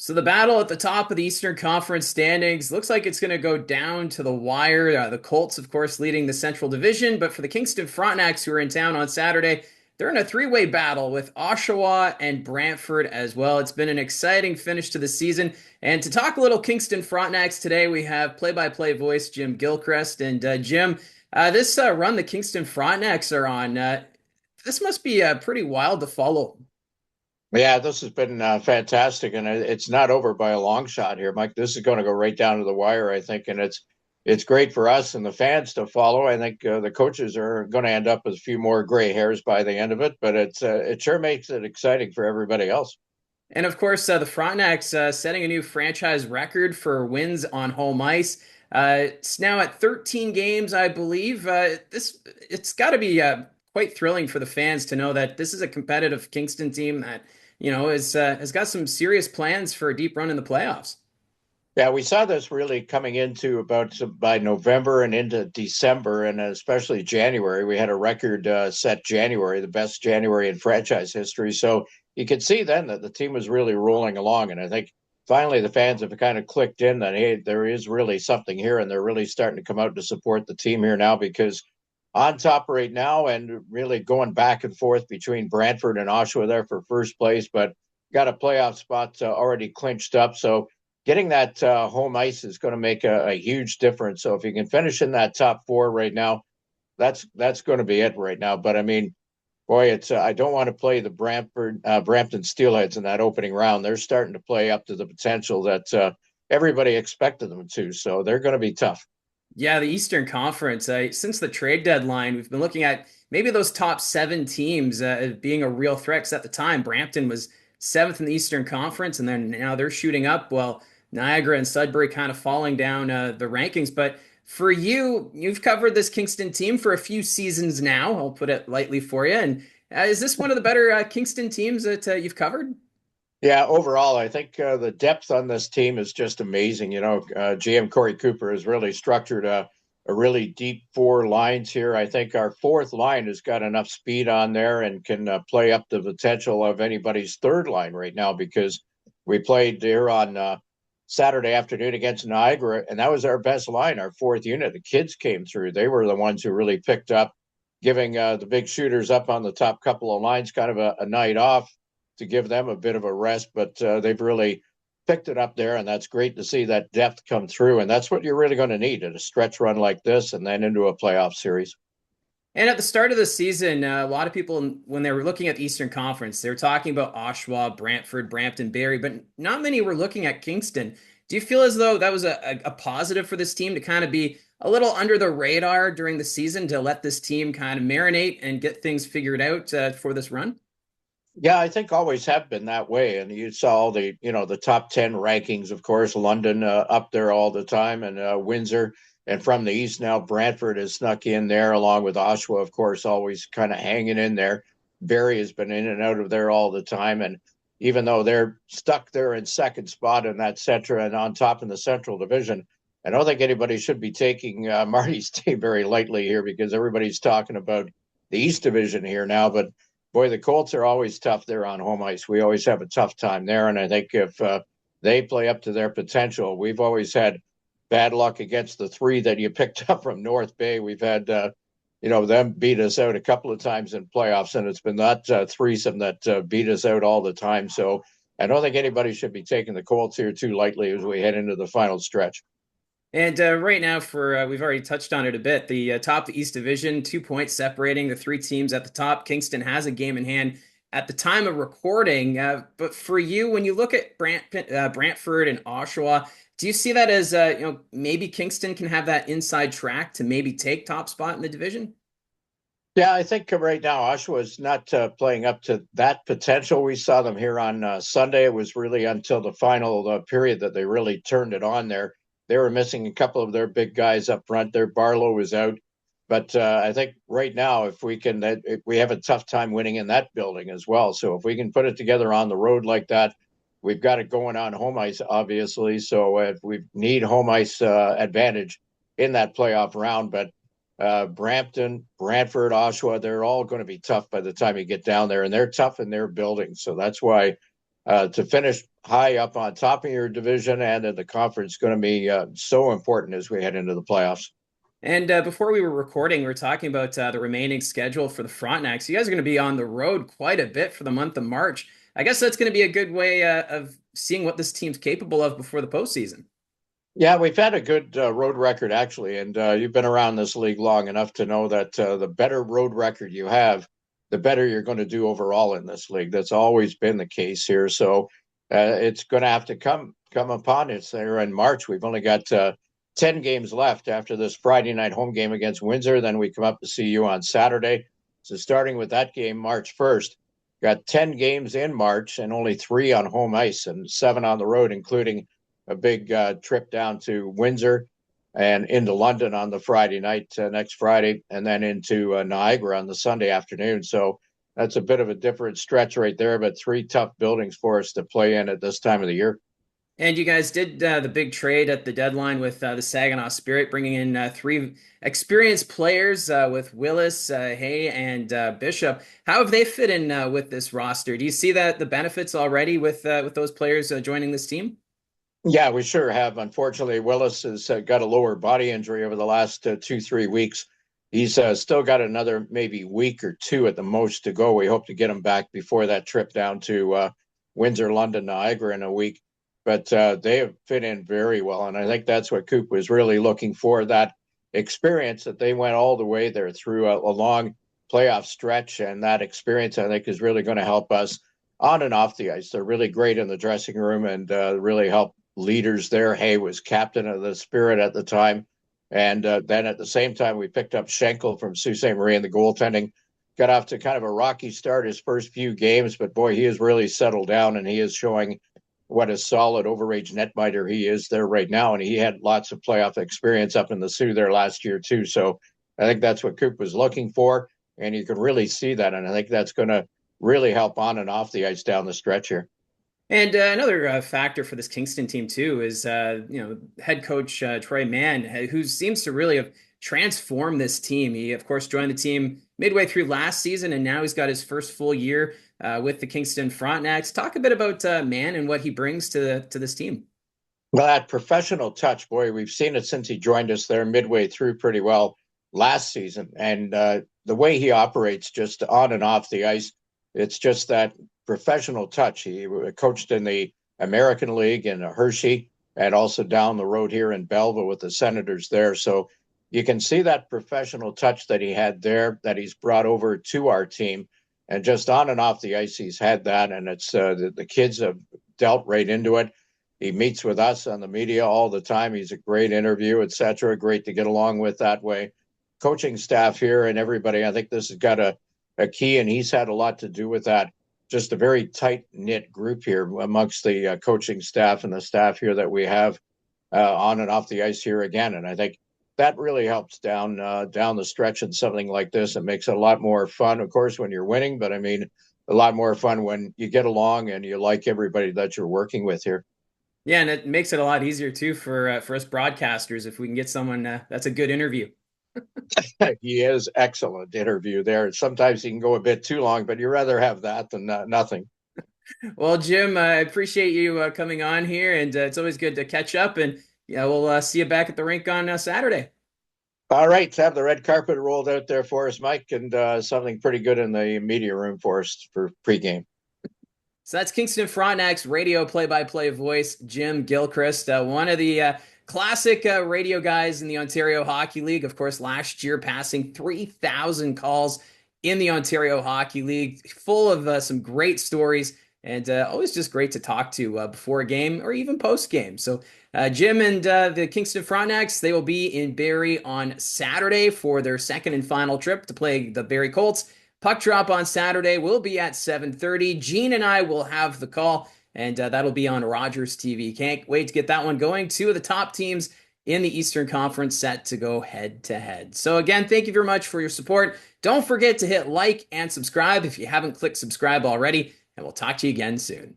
So the battle at the top of the Eastern Conference standings looks like it's going to go down to the wire. The Colts, of course, leading the Central Division, but for the Kingston Frontenacs, who are in town on Saturday, they're in a three-way battle with Oshawa and Brantford as well. It's been an exciting finish to the season. And to talk a little Kingston Frontenacs today, we have play-by-play voice Jim Gilchrist. And Jim, this run the Kingston Frontenacs are on, this must be pretty wild to follow. Yeah, this has been fantastic, and it's not over by a long shot here, Mike. This is going to go right down to the wire, I think, and it's great for us and the fans to follow. I think the coaches are going to end up with a few more gray hairs by the end of it, but it sure makes it exciting for everybody else. And of course, the Frontenacs setting a new franchise record for wins on home ice. It's now at 13 games, I believe. It's got to be quite thrilling for the fans to know that this is a competitive Kingston team that has got some serious plans for a deep run in the playoffs. Yeah, we saw this really coming into about by November and into December, and especially January. We had a record set January, the best January in franchise history. So you could see then that the team was really rolling along. And I think finally the fans have kind of clicked in that, hey, there is really something here, and they're really starting to come out to support the team here now because on top right now and really going back and forth between Brantford and Oshawa there for first place, but got a playoff spot already clinched up. So getting that home ice is going to make a huge difference. So if you can finish in that top four right now, that's going to be it right now. But I mean, boy, it's I don't want to play the Brampton Steelheads in that opening round. They're starting to play up to the potential that everybody expected them to. So they're going to be tough. Yeah, the Eastern Conference. Since the trade deadline, we've been looking at maybe those top seven teams being a real threat. 'Cause at the time, Brampton was seventh in the Eastern Conference, and then now they're shooting up. Well, Niagara and Sudbury kind of falling down the rankings. But for you, you've covered this Kingston team for a few seasons now. I'll put it lightly for you. And is this one of the better Kingston teams that you've covered? Yeah, overall, I think the depth on this team is just amazing. GM Corey Cooper has really structured a really deep four lines here. I think our fourth line has got enough speed on there and can play up the potential of anybody's third line right now because we played there on Saturday afternoon against Niagara, and that was our best line, our fourth unit. The kids came through. They were the ones who really picked up, giving the big shooters up on the top couple of lines kind of a night off to give them a bit of a rest, but they've really picked it up there, and that's great to see that depth come through. And that's what you're really going to need at a stretch run like this, and then into a playoff series. And at the start of the season, a lot of people, when they were looking at the Eastern Conference, they were talking about Oshawa, Brantford, Brampton, Barrie, but not many were looking at Kingston. Do you feel as though that was a positive for this team to kind of be a little under the radar during the season to let this team kind of marinate and get things figured out for this run? Yeah, I think always have been that way. And you saw all the top 10 rankings, of course, London up there all the time, and Windsor. And from the east now, Brantford has snuck in there, along with Oshawa, of course, always kind of hanging in there. Barrie has been in and out of there all the time. And even though they're stuck there in second spot in that Centra and on top in the Central Division, I don't think anybody should be taking Marty's team very lightly here because everybody's talking about the East Division here now. But boy, the Colts are always tough there on home ice. We always have a tough time there. And I think if they play up to their potential, we've always had bad luck against the three that you picked up from North Bay. We've had, them beat us out a couple of times in playoffs, and it's been that threesome that beat us out all the time. So I don't think anybody should be taking the Colts here too lightly as we head into the final stretch. And right now, for we've already touched on it a bit. The top of the East Division, 2 points separating the three teams at the top. Kingston has a game in hand at the time of recording. But for you, when you look at Brantford and Oshawa, do you see that as maybe Kingston can have that inside track to maybe take top spot in the division? Yeah, I think right now Oshawa is not playing up to that potential. We saw them here on Sunday. It was really until the final period that they really turned it on there. They were missing a couple of their big guys up front. Their Barlow was out. But I think right now, if we have a tough time winning in that building as well. So if we can put it together on the road like that, we've got it going on home ice, obviously. So if we need home ice advantage in that playoff round, but Brampton, Brantford, Oshawa, they're all going to be tough by the time you get down there, and they're tough in their building. So that's why to finish high up on top of your division and in the conference is going to be so important as we head into the playoffs. And before we were recording, we were talking about the remaining schedule for the Frontenacs. You guys are going to be on the road quite a bit for the month of March. I guess that's going to be a good way of seeing what this team's capable of before the postseason. Yeah, we've had a good road record actually, and you've been around this league long enough to know that the better road record you have, the better you're going to do overall in this league. That's always been the case here. So it's going to have to come upon us there in March. We've only got 10 games left after this Friday night home game against Windsor. Then we come up to see you on Saturday. So starting with that game, March 1st, got 10 games in March and only 3 on home ice and 7 on the road, including a big trip down to Windsor and into London on the Friday night, next Friday, and then into Niagara on the Sunday afternoon. So that's a bit of a different stretch right there, but 3 tough buildings for us to play in at this time of the year. And you guys did the big trade at the deadline with the Saginaw Spirit, bringing in 3 experienced players with Willis, Hay, and Bishop. How have they fit in with this roster? Do you see that the benefits already with those players joining this team? Yeah, we sure have. Unfortunately, Willis has got a lower body injury over the last 2, 3 weeks. He's still got another maybe week or 2 at the most to go. We hope to get him back before that trip down to Windsor, London, Niagara in a week. But they have fit in very well. And I think that's what Coop was really looking for, that experience that they went all the way there through a long playoff stretch. And that experience, I think, is really going to help us on and off the ice. They're really great in the dressing room and really help leaders there. Hay was captain of the Spirit at the time. And then at the same time, we picked up Schenkel from Sault Ste. Marie in the goaltending. Got off to kind of a rocky start his first few games, but boy, he has really settled down and he is showing what a solid overage netminder he is there right now. And he had lots of playoff experience up in the Sioux there last year too. So I think that's what Coop was looking for. And you can really see that. And I think that's going to really help on and off the ice down the stretch here. And another factor for this Kingston team too is head coach Troy Mann, who seems to really have transformed this team. He of course joined the team midway through last season, and now he's got his first full year with the Kingston Frontenacs. Talk a bit about Mann and what he brings to this team. Well, that professional touch, boy, we've seen it since he joined us there midway through pretty well last season. And the way he operates just on and off the ice, it's just that professional touch. He coached in the American League in Hershey and also down the road here in Belleville with the Senators there. So you can see that professional touch that he had there that he's brought over to our team. And just on and off the ice, he's had that. And it's the kids have dealt right into it. He meets with us on the media all the time. He's a great interview, etc. Great to get along with that way. Coaching staff here and everybody, I think this has got a key, and he's had a lot to do with that. Just a very tight knit group here amongst the coaching staff and the staff here that we have on and off the ice here again. And I think that really helps down the stretch in something like this. It makes it a lot more fun, of course, when you're winning, but I mean, a lot more fun when you get along and you like everybody that you're working with here. Yeah, and it makes it a lot easier too for us broadcasters if we can get someone that's a good interview. He is excellent interview there. Sometimes he can go a bit too long, but you'd rather have that than nothing. Well, Jim, I appreciate you coming on here, and it's always good to catch up. And yeah, we'll see you back at the rink on Saturday. All right, have the red carpet rolled out there for us, Mike, and something pretty good in the media room for us for pregame. So that's Kingston Frontenacs radio play-by-play voice, Jim Gilchrist, one of the classic radio guys in the Ontario Hockey League. Of course, last year passing 3,000 calls in the Ontario Hockey League, full of some great stories, and always just great to talk to before a game or even post-game. So Jim and the Kingston Frontenacs, they will be in Barrie on Saturday for their second and final trip to play the Barrie Colts. Puck drop on Saturday will be at 7:30. Gene and I will have the call, and that'll be on Rogers TV. Can't wait to get that one going. 2 of the top teams in the Eastern Conference set to go head-to-head. So again, thank you very much for your support. Don't forget to hit like and subscribe if you haven't clicked subscribe already, and we'll talk to you again soon.